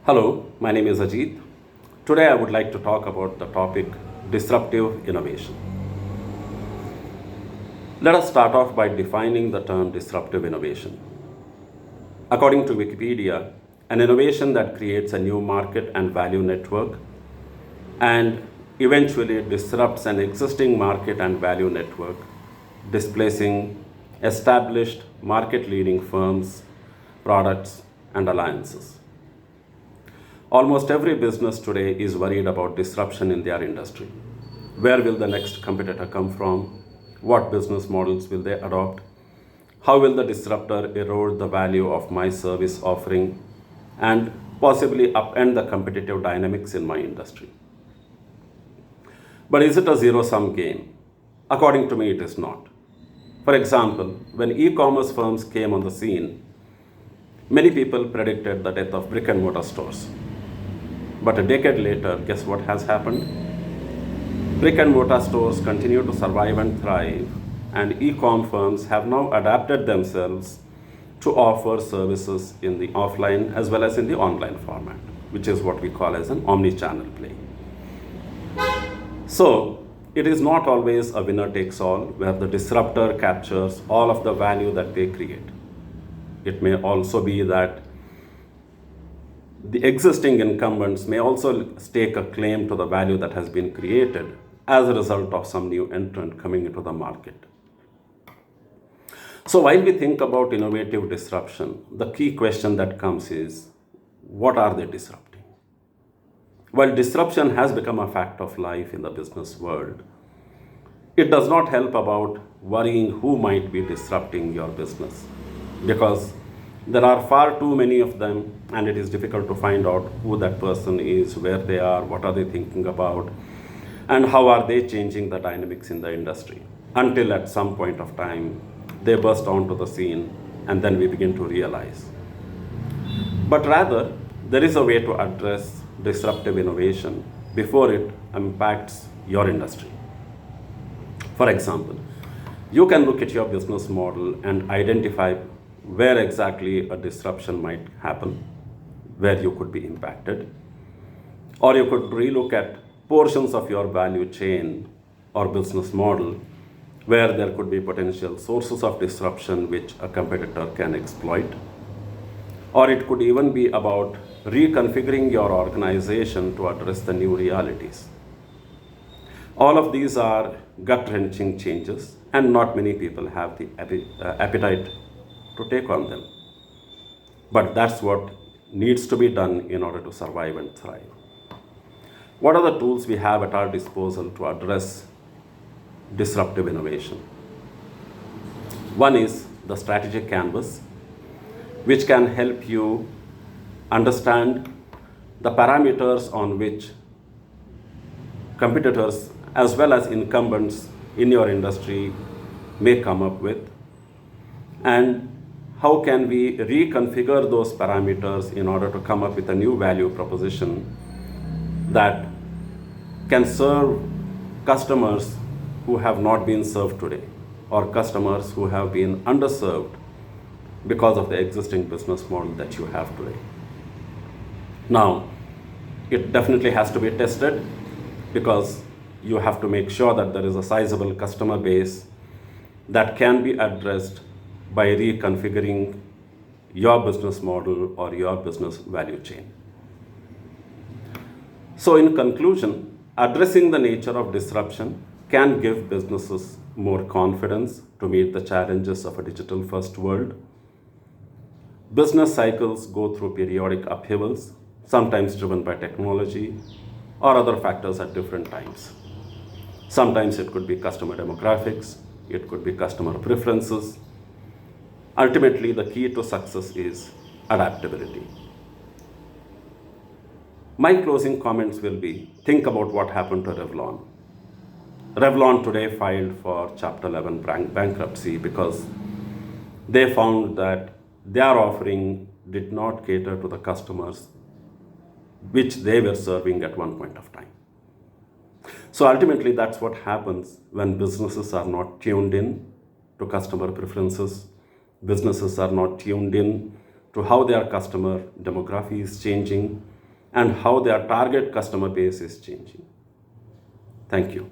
Hello, my name is Ajit. Today I would like to talk about the topic disruptive innovation. Let us start off by defining the term disruptive innovation. According to Wikipedia, an innovation that creates a new market and value network and eventually disrupts an existing market and value network, displacing established market leading firms, products, and alliances. Almost every business today is worried about disruption in their industry. Where will the next competitor come from? What business models will they adopt? How will the disruptor erode the value of my service offering and possibly upend the competitive dynamics in my industry? But is it a zero sum game? According to me, it is not. For example, when e commerce firms came on the scene, many people predicted the death of brick and mortar stores. But a decade later, guess what has happened? Brick and mortar stores continue to survive and thrive, and e-com firms have now adapted themselves to offer services in the offline as well as in the online format, which is what we call as an omni-channel play. So, it is not always a winner takes all where the disruptor captures all of the value that they create. It may also be that the existing incumbents may also stake a claim to the value that has been created as a result of some new entrant coming into the market. So while we think about innovative disruption, the key question that comes is, what are they disrupting? While disruption has become a fact of life in the business world, it does not help about worrying who might be disrupting your business, because there are far too many of them, and it is difficult to find out who that person is, where they are, what are they thinking about, and how are they changing the dynamics in the industry, until at some point of time they burst onto the scene and then we begin to realize. But rather, there is a way to address disruptive innovation before it impacts your industry. For example, you can look at your business model and identify where exactly a disruption might happen, where you could be impacted. Or you could relook at portions of your value chain or business model where there could be potential sources of disruption which a competitor can exploit. Or it could even be about reconfiguring your organization to address the new realities. All of these are gut-wrenching changes, and not many people have the appetite to take on them. But that's what needs to be done in order to survive and thrive. What are the tools we have at our disposal to address disruptive innovation? One is the strategic canvas, which can help you understand the parameters on which competitors as well as incumbents in your industry may come up with, and how can we reconfigure those parameters in order to come up with a new value proposition that can serve customers who have not been served today, or customers who have been underserved because of the existing business model that you have today. Now, it definitely has to be tested, because you have to make sure that there is a sizable customer base that can be addressed by reconfiguring your business model or your business value chain. So in conclusion, addressing the nature of disruption can give businesses more confidence to meet the challenges of a digital first world. Business cycles go through periodic upheavals, sometimes driven by technology or other factors at different times. Sometimes it could be customer demographics, it could be customer preferences. Ultimately, the key to success is adaptability. My closing comments will be, think about what happened to Revlon. Revlon today filed for Chapter 11 bankruptcy because they found that their offering did not cater to the customers which they were serving at one point of time. So ultimately, that's what happens when businesses are not tuned in to customer preferences. Businesses are not tuned in to how their customer demography is changing, and how their target customer base is changing. Thank you.